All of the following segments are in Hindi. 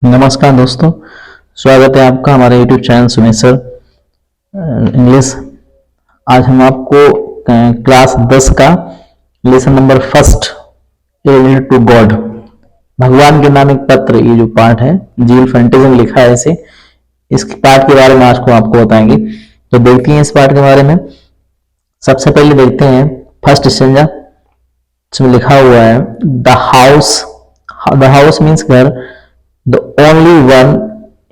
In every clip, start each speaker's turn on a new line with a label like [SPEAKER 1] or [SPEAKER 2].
[SPEAKER 1] नमस्कार दोस्तों, स्वागत है आपका हमारे YouTube channel Sumesh sir English. आज हम आपको क्लास 10 का lesson number first related to God, भगवान के नाम एक पत्र, ये जो पार्ट है जील फेंटिज्म लिखा है इसे, इस पार्ट के बारे में आज को आपको बताएंगे। तो देखते हैं इस पार्ट के बारे में। सबसे पहले देखते हैं फर्स्ट स्टेंजा, इसमें लिखा हुआ है द हाउस मीन्स घर, the only one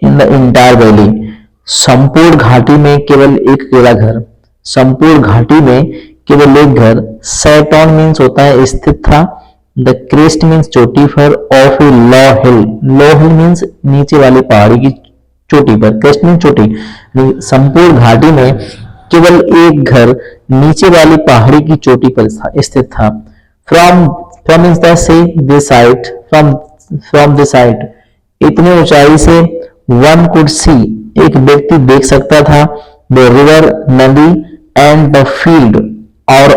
[SPEAKER 1] in the entire valley, संपूर्ण घाटी में केवल एक अकेला घर, संपूर्ण घाटी में केवल एक घर। सैट ऑन मीन्स होता है स्थित था, द क्रेस्ट मीन्स चोटी पर, of A low hill, low hill means नीचे वाली पहाड़ी की चोटी पर, क्रेस्ट मीन्स चोटी। संपूर्ण घाटी में केवल एक घर नीचे वाली पहाड़ी की चोटी पर स्थित था। फ्रॉम मीन्स द से, this side, from this side, इतनी ऊंचाई से वन कुड सी, एक व्यक्ति देख सकता था, द रिवर, नदी, एंड द फील्ड, और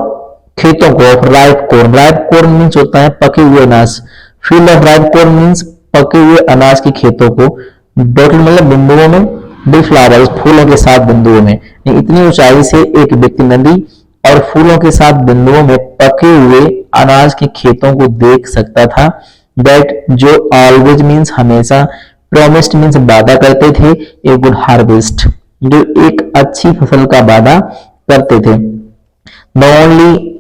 [SPEAKER 1] खेतों को, of ripe corn, ripe corn means होता है पके हुए अनाज, field of ripe corn means पके हुए अनाज की खेतों को, डॉट मतलब बिंदुओं में, डी फ्लावर्स फूलों के साथ बिंदुओं में। इतनी ऊंचाई से एक व्यक्ति नदी और फूलों के साथ बिंदुओं में पके हुए अनाज के खेतों को देख सकता था। दैट जो ऑलवेज मीन्स हमेशा, प्रोमिस्ड मीन्स वादा करते थे, ए गुड हार्वेस्ट जो एक अच्छी फसल का वादा करते थे। द ओनली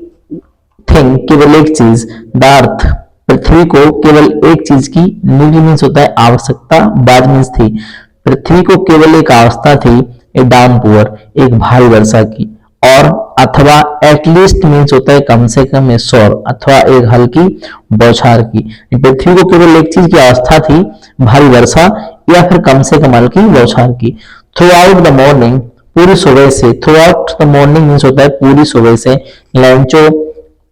[SPEAKER 1] थिंग केवल एक चीज, द अर्थ पृथ्वी को केवल एक चीज की, नीड मीन्स होता है आवश्यकता, बाद मीन्स थी, पृथ्वी को केवल एक आवश्यकता थी, ए डाउनपुअर एक भारी वर्षा की, और अथवा एटलीस्ट मीन्स होता है कम से कम, श्योर अथवा एक हल्की बौछार की। पृथ्वी को केवल एक चीज की अवस्था थी, भारी वर्षा या फिर कम से कम हल्की बौछार की। थ्रू आउट द मॉर्निंग, पूरी सुबह से, through out the morning means होता है पूरी सुबह से, लैंचो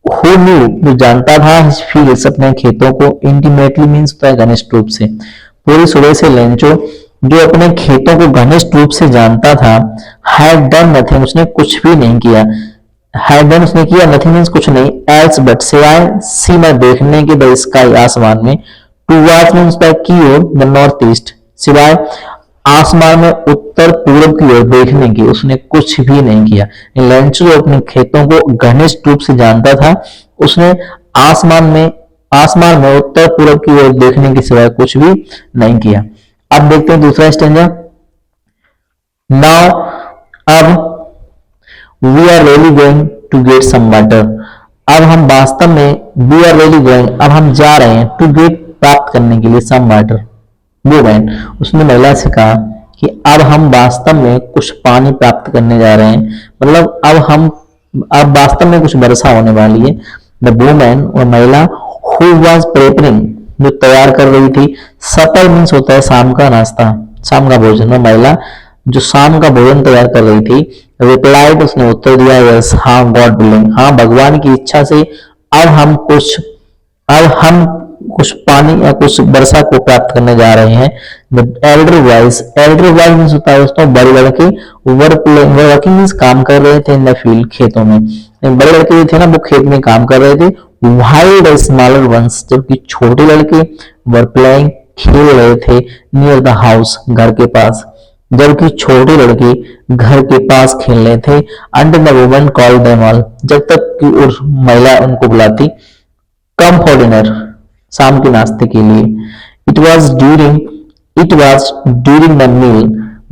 [SPEAKER 1] हु न्यू जो जानता था, हिज फील्ड्स अपने खेतों को, इंटीमेटली मीन्स होता है घनिष्ठ रूप से, पूरी सुबह से लेंचो जो अपने खेतों को घनिष्ठ रूप से जानता था, हैड डन नथिंग उसने कुछ भी नहीं किया, हैड डन उसने किया, नथिंग मीन्स कुछ नहीं, एल्स बट सिवाय, सी में देखने के, द स्काई आसमान में, टुवर्ड्स मीन्स की ओर, द नॉर्थ ईस्ट सिवाय आसमान में उत्तर पूर्व की ओर देखने की उसने कुछ भी नहीं किया। लेंचो जो अपने खेतों को घनिष्ठ रूप से जानता था, उसने आसमान में उत्तर पूर्व की ओर देखने के सिवाय कुछ भी नहीं किया। अब देखते हैं दूसरा स्टेंजा। नाउ अब we are really going to get some water, अब हम वास्तव में, वी आर रियली गोइंग अब हम जा रहे हैं, टू गेट प्राप्त करने के लिए, सम वाटर वुमेन उसने महिला से कहा कि अब हम वास्तव में कुछ पानी प्राप्त करने जा रहे हैं, मतलब अब वास्तव में कुछ वर्षा होने वाली है। द वुमेन और महिला, हु वाज प्रेपरिंग जो तैयार कर रही थी, सपर मीन्स होता है शाम का नाश्ता, शाम का भोजन, और महिला जो शाम का भोजन तैयार कर रही थी, रिप्लाइड उसने उत्तर दिया, यस हाँ, गॉड विलिंग हाँ भगवान की इच्छा से अब हम कुछ पानी या कुछ वर्षा को प्राप्त करने जा रहे हैं। एल्डर वाइज मीन्स होता है दोस्तों बड़े लड़के, वर्किंग मीन्स काम कर रहे थे, इन द फील्ड खेतों में, बड़े लड़के जो थे ना वो खेत में काम कर रहे थे। व्हाइल द स्मॉलर वंस जबकि छोटे लड़के, वर प्लेइंग खेल रहे थे, नियर द हाउस घर के पास, जबकि छोटे लड़के घर के पास खेल रहे थे। Under the woman called them all जब तक कि उस महिला उनको बुलाती, कम फॉर डिनर शाम के नाश्ते के लिए। It was during the meal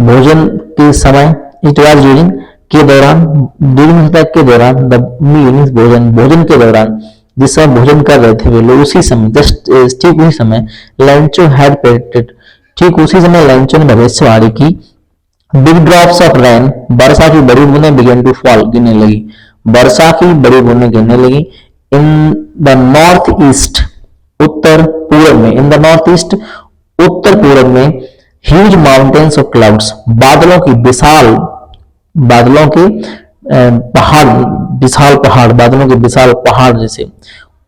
[SPEAKER 1] भोजन के समय, इट वॉज ड्यूरिंग के दौरान, ड्यूरिंग के दौरान, द मील मीन्स भोजन के दौरान, जिस समय भोजन कर रहे थे वे लोग, उसी समय जस्ट ठीक उसी समय, लेंचो हैड प्रेडिक्टेड ठीक उसी समय लेंचो ने भविष्यवाणी की, बिग ड्रॉप्स ऑफ रेन वर्षा की बड़ी बूंदें बिगेन टू फॉल गिरने लगी, वर्षा की बड़ी बूंदें गिरने लगी। इन द नॉर्थ ईस्ट उत्तर पूर्व में, इन द नॉर्थ ईस्ट उत्तर पूर्व में, ह्यूज माउंटेन्स ऑफ क्लाउड्स बादलों के बादलों के विशाल पहाड़ जैसे,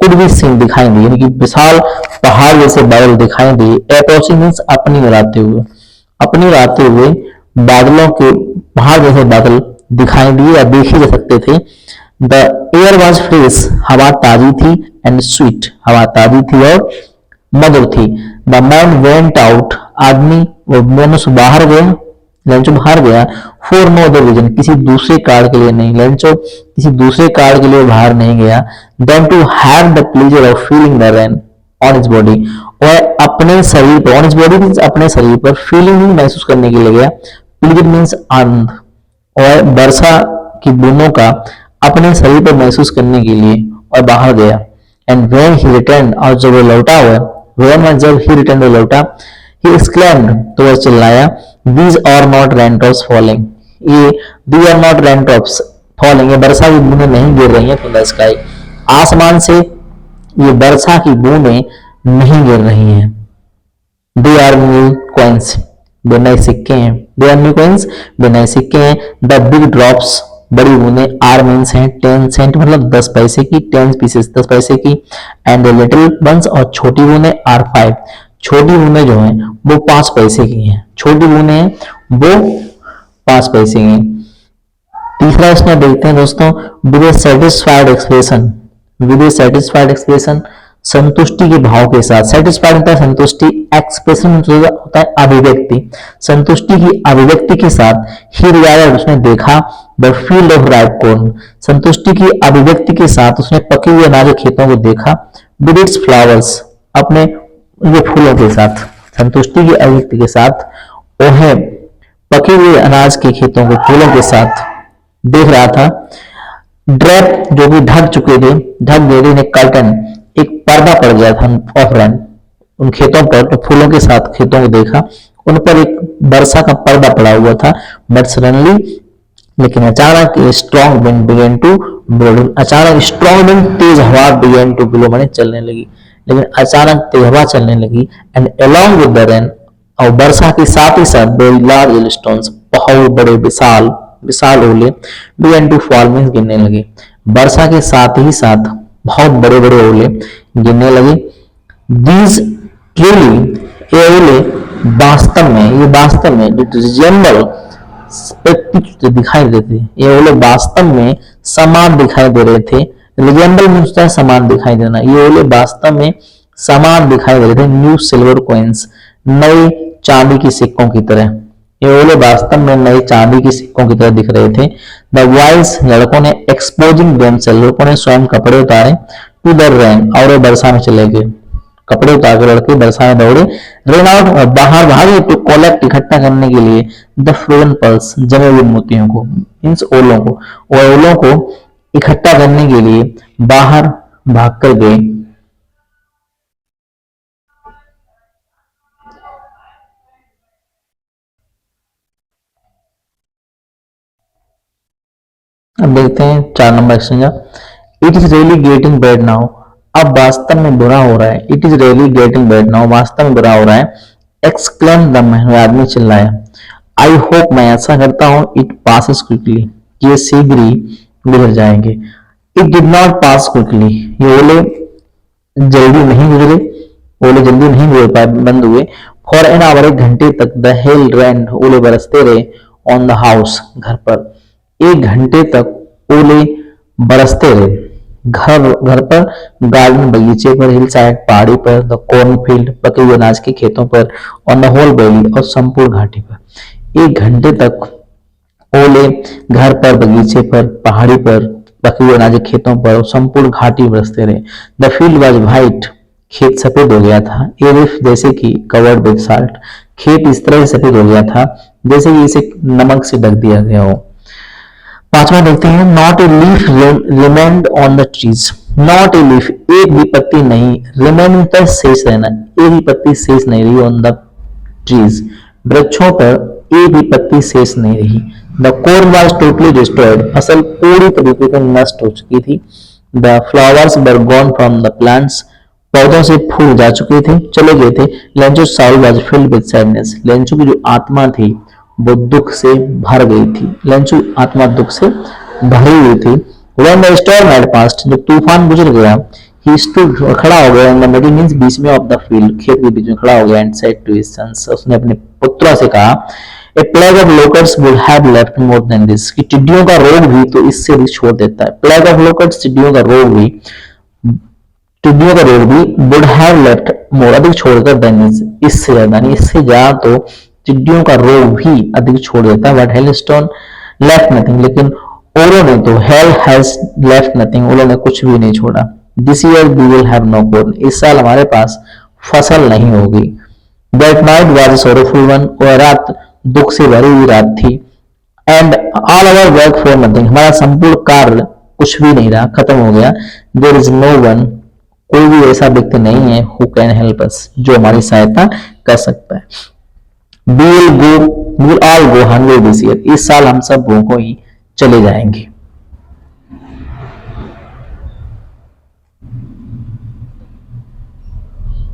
[SPEAKER 1] कुड भी सीन दिखाई दिए, यानी कि विशाल पहाड़ जैसे बादल दिखाई दिए। अप्रोचिंग मीन्स अपनी ओर आते हुए बादलों के पहाड़ जैसे बादल दिखाई दिए या देखे जा सकते थे। द एयर वॉज फ्रेश हवा ताजी थी, एंड स्वीट हवा ताजी थी और मधुर थी। द मैन वेंट आउट आदमी वो मेनू बाहर गया, लेंचो बाहर गया फॉर नो अदर रीजन, किसी दूसरे कार्ड के लिए नहीं, लेंचो किसी दूसरे कार्ड के लिए बाहर नहीं गया, then to have the pleasure of feeling the rain on his body, और अपने शरीर पर, ऑन इज बॉडी मीन्स अपने शरीर पर, फीलिंग महसूस करने के लिए गया, प्लेजर मीन्स आनंद, और वर्षा की बूंदों का अपने शरीर पर महसूस करने के लिए और बाहर गया। एंड व्हेन ही रिटर्न, और जब वो लौटा हुआ, व्हेन जब ही रिटर्न लौटा, ही एक्सक्लेम्ड, तो वह चिल्लाया, these are not raindrops falling, ये these are not raindrops falling, ये वर्षा की बूंदें नहीं गिर रही हैं from the sky, आसमान से ये वर्षा की बूंदें नहीं गिर रही हैं। दे आर न्यू कॉइन्स, वे नए सिक्के हैं, दे आर न्यू कॉइन्स, वे नए सिक्के हैं। द बिग ड्रॉप्स, बड़ी बूंदें, आर मीन्स हैं 10 सेंट मतलब 10 पैसे की, 10 पीसेस 10 पैसे की, एंड द लिटिल वंस, और छोटी बूंदें आर 5, छोटी बूंदें जो हैं वो 5 पैसे की हैं, छोटी बूंदें हैं वो 5 पैसे की। तीसरा इसमें देखते हैं दोस्तों, with A satisfied expression, with A satisfied expression, संतुष्टि के भाव के साथ, सेटिस्फाइड होता है संतुष्टि, एक्सप्रेशन होता है अभिव्यक्ति, संतुष्टि की अभिव्यक्ति के साथ, ही रिगार्डेड, उसने देखा, the field of ripe corn, संतुष्टि की अभिव्यक्ति के साथ उसने पके हुए अनाज के खेतों को देखा, विद इट्स फ्लावर्स, अपने ये फूलों के साथ, संतुष्टि की अभिव्यक्ति के साथ वो है पके हुए अनाज के खेतों को फूलों के साथ देख रहा था। ड्रेप, जो कि ढक चुके थे, ढक दे रहे, कर्टन, एक पर्दा पड़ गया था ऑफ रैन, उन खेतों पर, तो फूलों के साथ खेतों को देखा, उन पर एक वर्षा का पर्दा पड़ा हुआ था। बट सडनली, लेकिन अचानक strong wind began to blow, अचानक स्ट्रॉन्ग विंड, तेज हवा, बिगेन टू ब्लो माने चलने लगी, लेकिन अचानक तेज हवा चलने लगी। And along with the rain, और वर्षा के साथ ही साथ वेरी लार्ज स्टोन्स, बहुत बड़े विशाल विशाल ओले, बिगेन टू फॉल मीन्स गिरने लगे, वर्षा के साथ ही साथ बहुत बड़े बड़े ओले गिरने लगे। दीज रियली, ये ओले वास्तव में, ये वास्तव में रिजेंबल, दिखाई देते, ये ओले वास्तव में समान दिखाई दे रहे थे। रिजेंबल मीन्स होता है समान दिखाई देना, ये ओले वास्तव में समान दिखाई दे रहे थे न्यू सिल्वर कॉइन्स, नए चांदी के सिक्कों की तरह, ये ओले वास्तव में नए चांदी के सिक्कों की तरह दिख रहे थे। द बॉयज, लड़कों ने, एक्सपोजिंग देमसेल्फ, लड़कों ने स्वयं कपड़े उतारे, टू द रेन, और वो वर्षा में चले गए, कपड़े उतार के लड़के वर्षा में दौड़े, रेन आउट, और बाहर भागे, टू कलेक्ट, इकट्ठा करने के लिए, द फ्रोजन पर्ल्स, जमे हुए मोतियों को, मीन्स ओलों को, और ओलों को इकट्ठा करने के लिए बाहर भाग कर गए। अब देखते हैं 4 number exchange. It is really getting bad now, अब वास्तव में बुरा हो रहा है, it is really getting bad now, वास्तव में बुरा हो रहा है। एक्सक्लेम द मैन, आदमी चिल्लाया। आई होप, मैं ऐसा करता हूं, इट पासेस क्विकली, ये शीघ्र ही गुजर जाएंगे। It did not pass quickly, ये ओले जल्दी नहीं गुजरे, ओले जल्दी नहीं गुजर पाए, बंद हुए। फॉर एन आवर, 1 घंटे तक, द हेल रेंड, ओले बरसते रहे, ऑन द हाउस, घर पर, 1 घंटे तक ओले बरसते रहे घर पर, गार्डन, बगीचे पर, हिल साइड, पहाड़ी पर, द कॉर्न फील्ड, पके हुए अनाज के खेतों पर, ऑन द होल वैली, और संपूर्ण घाटी पर। 1 घंटे तक ओले घर पर, बगीचे पर, पहाड़ी पर, पके हुए अनाज के खेतों पर और संपूर्ण घाटी बरसते रहे। द फील्ड वाज व्हाइट, खेत सफेद हो गया था। एरिफ, जैसे कि कवर्ड विद साल्ट, खेत इस तरह से सफेद हो गया था जैसे कि इसे नमक से ढक दिया गया हो। 5वां देखते हैं, not a leaf remained on the trees, not a leaf, एक भी पत्ती नहीं, रिमेन होता है शेष रहना, एक भी पत्ती शेष नहीं रही, ऑन द ट्रीज, वृक्षों पर एक भी पत्ती शेष नहीं रही। The corn was totally destroyed, फसल पूरी तरीके से नष्ट हो चुकी थी। The flowers were gone from the plants, पौधों से फूल जा चुके थे, चले गए थे। Lencho Saul was filled with sadness, Lencho की जो आत्मा थी वो दुख से भर गई थी, लेंचो आत्मा दुख से भरी हुई थी। When the storm had passed, जब तूफान गुजर गया, he stood, खड़ा हो गया, in the middle means बीच में of the field, खेत के बीच में खड़ा हो गया, and said to his sons, उसने अपने पुत्रों से कहा, a plague of locusts would have left more than this, कि टिड्डियों का रोग भी तो इससे भी छोड़ देता है। plague of locusts, टिड्डियों का रोग भी, टिड्डियों का रोग भी वुड हैव लेफ्ट मोर, अधिक छोड़कर, देन इससे ज्यादा, यानी इससे ज्यादा तो टिड्डियों का रोग भी अधिक छोड़ देता है। बट हेलस्टोन लेफ्ट नथिंग, लेकिन ओलो ने तो, हेल हैज लेफ्ट नथिंग, ओलो ने कुछ भी नहीं छोड़ा। This year we will have no corn, इस साल हमारे पास फसल नहीं होगी। That night was a sorrowful one, और रात दुख से भरी हुई रात थी। And all our work for nothing, हमारा संपूर्ण कार्य कुछ भी नहीं रहा, खत्म हो गया। देयर इज नो वन, कोई भी ऐसा व्यक्ति नहीं है हु कैन हेल्प अस, जो हमारी सहायता कर सकता है। We will all go hungry this year, इस साल हम सब भूखों ही चले जाएंगे।